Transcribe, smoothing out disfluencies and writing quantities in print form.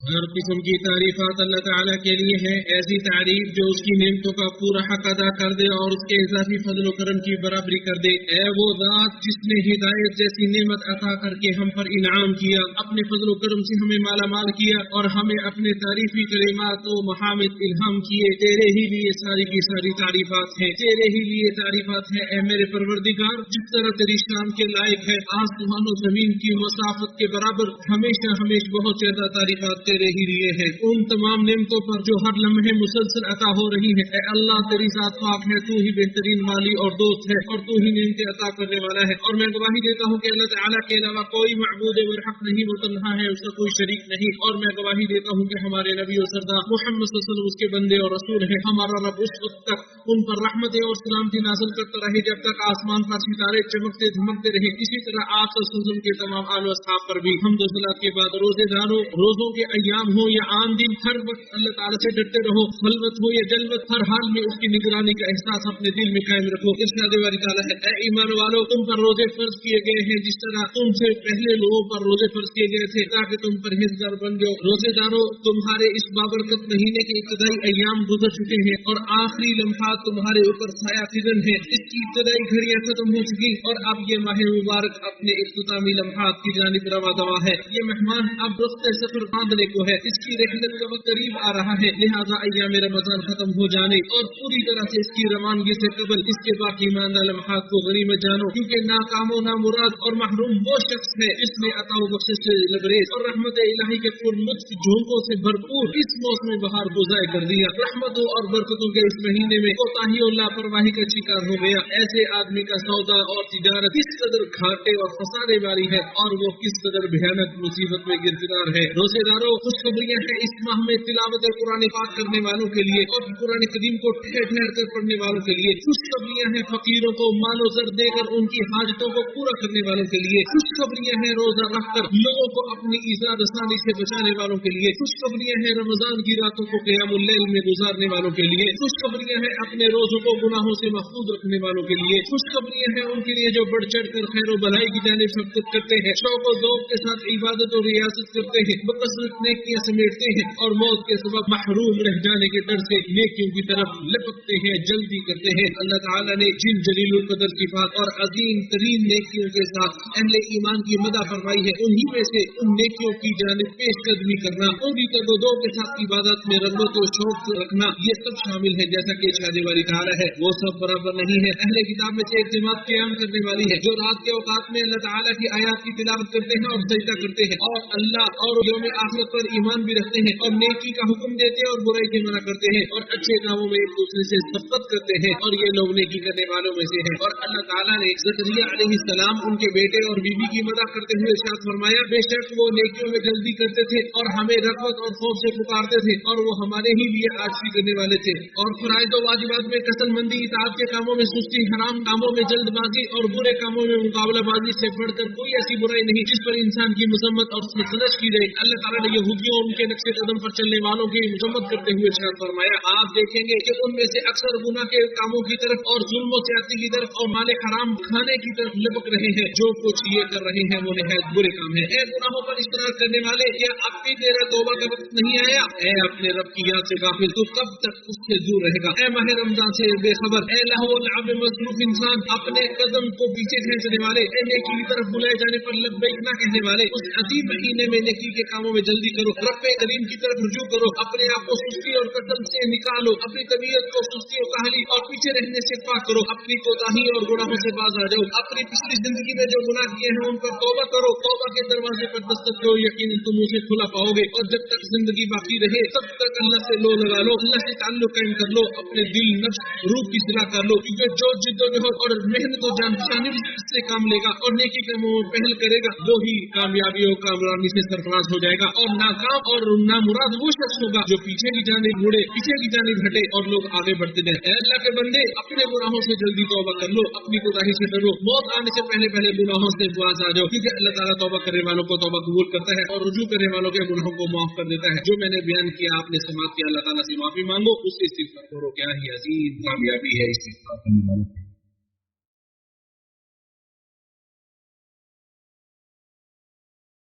ہر قسم کی تعریفات اللہ تعالیٰ کے لیے ہے، ایسی تعریف جو اس کی نعمتوں کا پورا حق ادا کر دے اور اس کے اضافی فضل و کرم کی برابری کر دے۔ اے وہ ذات جس نے ہدایت جیسی نعمت عطا کر کے ہم پر انعام کیا، اپنے فضل و کرم سے ہمیں مالا مال کیا اور ہمیں اپنے تعریفی کلمات و محامد الہام کیے، تیرے ہی لیے ساری کی ساری تعریفات ہیں، تیرے ہی لیے تعریفات ہیں اے میرے پروردگار۔ جس طرح تیری شان کے لائق ہے، آسمان و زمین کی مسافت کے برابر ہمیشہ ہمیشہ بہت زیادہ تعریفات تیرے ہی لیے ہیں، ان تمام نعمتوں پر جو ہر لمحے مسلسل عطا ہو رہی ہے۔ اے اللہ تیری ذات پاک ہے، تو ہی بہترین والی اور دوست ہے اور تو ہی نعمتیں عطا کرنے والا ہے، اور میں گواہی دیتا ہوں کہ اللہ تعالیٰ کے علاوہ کوئی معبود برحق نہیں، وہ تنہا ہے، اس کا کوئی شریک نہیں، اور میں گواہی دیتا ہوں کہ ہمارے نبی و سردار محمد صلی اللہ علیہ وسلم اس کے بندے اور رسول ہیں۔ ہمارا رب اس وقت تک ان پر رحمتیں اور سلامتی نازل کرتا رہے جب تک آسمان پر ستارے چمکتے دھمکتے رہے، اسی طرح آپ صلی اللہ علیہ وسلم کے تمام آل و اصحاب پر بھی۔ حمد و صلاۃ کے بعد روزے داروں، روزوں کے ایام ہو یا عام دن، ہر وقت اللہ تعالیٰ سے ڈرتے رہو، خلوت ہو یا جلوت، ہر حال میں اس کی نگرانی کا احساس اپنے دل میں قائم رکھو۔ ارشاد باری تعالیٰ ہے، اے ایمان والو، تم پر روزے فرض کیے گئے ہیں جس طرح تم سے پہلے لوگوں پر روزے فرض کیے گئے تھے تاکہ تم پرہیزگار بن جاؤ۔ روزے دارو، تمہارے اس بابرکت مہینے کے ابتدائی ایام گزر چکے ہیں اور آخری لمحات تمہارے اوپر سایہ فزن ہے۔ اس کی ابتدائی گھڑیاں ختم ہو چکی اور اب یہ ماہ مبارک اپنے اختتامی لمحات کی جانب رواں دوا ہے۔ یہ مہمان اب رخت سفر باندھنے کو ہے، اس کی رحلت کا وقت قریب آ رہا ہے، لہذا ایام رمضان ختم ہو جانے اور پوری طرح سے اس کی روانگی سے قبل اس کے باقی ماندہ لمحات کو غنیمت جانو، کیونکہ ناکام و نامراد اور محروم وہ شخص ہے جس نے عطا و بخشش سے لبریز اور رحمت الہی کے پر لطف جھونکوں سے بھرپور اس موسم بہار کو ضائع کر دیا۔ رحمتوں اور برکتوں کے اس مہینے میں کوتاہی اور لاپرواہی کا شکار ہو گیا۔ ایسے آدمی کا سودا اور تجارت کس قدر گھاٹے اور خسارے والی ہے اور وہ کس قدر بھیانک مصیبت میں گرفتار ہے۔ روزے داروں، خوشخبریاں ہیں اس ماہ میں تلاوت قرآن پاک کرنے والوں کے لیے اور قرآن کریم کو ٹھہر ٹھہر کر پڑھنے والوں کے لیے۔ خوشخبریاں ہیں فقیروں کو مال و زر دے کر ان کی حاجتوں کو پورا کرنے والوں کے لیے۔ خوشخبریاں ہیں روزہ رکھ کر لوگوں کو اپنی ایذا رسانی سے بچانے والوں کے لیے۔ خوشخبریاں ہیں رمضان کی راتوں کو قیام اللیل میں گزارنے والوں کے لیے۔ خوشخبریاں ہیں اپنے روزوں کو گناہوں سے محفوظ رکھنے والوں کے لیے۔ خوشخبریاں ہیں ان کے لیے جو بڑھ چڑھ کر خیر و بھلائی کی جانب شفقت کرتے ہیں، شوق و ذوق کے ساتھ عبادت اور ریاضت کرتے ہیں، بکثرت نیکیاں سمیٹتے ہیں اور موت کے سبب محروم رہ جانے کے ڈر سے نیکیوں کی طرف لپکتے ہیں، جلدی کرتے ہیں۔ اللہ تعالیٰ نے جن جلیل القدر صفات اور عظیم ترین نیکیوں کے ساتھ اہل ایمان کی مدح فرمائی ہے، انہی میں سے ان نیکیوں کی جانب پیش قدمی کرنا، پوری تگودو کے ساتھ عبادت میں رغبت و شوق سے رکھنا، یہ سب شامل ہے۔ جیسا کہ ارشاد باری تعالیٰ ہے، وہ سب برابر نہیں ہے۔ اہل کتاب میں سے ایک جماعت قیام کرنے والی ہے جو رات کے اوقات میں اللہ تعالیٰ کی آیات کی تلاوت کرتے ہیں اور سجدہ کرتے ہیں اور اللہ اور یوم آخرت پر ایمان بھی رکھتے ہیں اور نیکی کا حکم دیتے ہیں اور برائی سے منع کرتے ہیں اور اچھے کاموں میں ایک دوسرے سے شفقت کرتے ہیں، اور یہ لوگ نیکی کرنے والوں میں سے ہیں۔ اور اللہ تعالیٰ نے زکریا علیہ السلام ان کے بیٹے اور بیوی کی مدح کرتے ہوئے ارشاد فرمایا، بے شک وہ نیکیوں میں جلدی کرتے تھے اور ہمیں رغبت اور خوف سے پکارتے تھے اور وہ ہمارے ہی لیے عاجزی کرنے والے تھے، اور فرائض و واجبات میں کسل مندی، اطاعت کے کاموں میں سستی، حرام کاموں میں جلد بازی اور برے کاموں میں مقابلہ بازی سے بڑھ کر کوئی ایسی برائی نہیں جس پر انسان کی مذمت اور سرزنش کی جائے۔ اللہ تعالیٰ نے یہودیوں ان کے نقش قدم پر چلنے والوں کی مذمت کرتے ہوئے ارشاد فرمایا، آپ دیکھیں گے کہ ان میں سے اکثر گناہ کے کاموں کی طرف اور ظلم و زیادتی کی طرف اور مال حرام کھانے کی طرف لپک رہے ہیں۔ جو کچھ یہ کر رہے ہیں وہ نہایت برے کام ہے۔ اے گناہوں پر اصرار کرنے والے، کیا اب بھی تیرا توبہ کا وقت نہیں آیا؟ اے اپنے رب کی یاد سے غافل، تو کب تک اس سے دور رہے گا؟ اے ماہ رمضان سے بے خبر، اے لہو و لعب میں مصروف انسان، اپنے قدم کو پیچھے کھینچنے والے، اے نیکی کی طرف بلائے جانے پر لبیک نہ کہنے والے، اس عظیم مہینے میں نیکی کے کاموں میں جلدی کرو، رب کریم کی طرف رجوع کرو، اپنے آپ کو سستی اور کسل سے نکالو، اپنی طبیعت کو سستی اور کاہلی اور پیچھے رہنے سے پاک کرو، اپنی کوتاہی اور گناہوں سے باز آ جاؤ، اپنی پچھلی زندگی میں جو گناہ کیے ہیں ان پر توبہ کرو، توبہ کے دروازے پر دستک دو، یقیناً تم اسے کھلا پاؤ گے، اور جب تک زندگی باقی رہے تب تک اللہ سے لو لگا لو، اللہ سے تعلق قائم کر لو، اپنے دل نفس روح کی اصلاح کر لو، کیونکہ جو جد و جہد اور محنت و جانفشانی سے کام لے گا اور نیکی کے منہ پہل کرے گا وہی کامیابی اور کامیابی سے سرفراز ہو جائے گا، اور ناکام اور نامراد وہ شخص ہوگا جو پیچھے کی جانب مڑے، پیچھے کی جانب ہٹے اور لوگ آگے بڑھتے جائیں۔ اے اللہ کے بندے، اپنے گناہوں سے جلدی توبہ کر لو، اپنی کوتاہی سے ڈرو، موت آنے سے پہلے پہلے گناہوں سے باز آ جاؤ، کیونکہ اللہ تعالیٰ توبہ کرنے والوں کو توبہ قبول کرتا ہے اور رجوع کرنے والوں کے گناہوں کو معاف کر دیتا ہے۔ جو میں نے بیان کیا آپ نے سماعت کیا، اللہ تعالیٰ سے معافی مانگو، اس سے استغفار کرو، کیا ہی عظیم کامیابی ہے استغفار کرنے والوں کی۔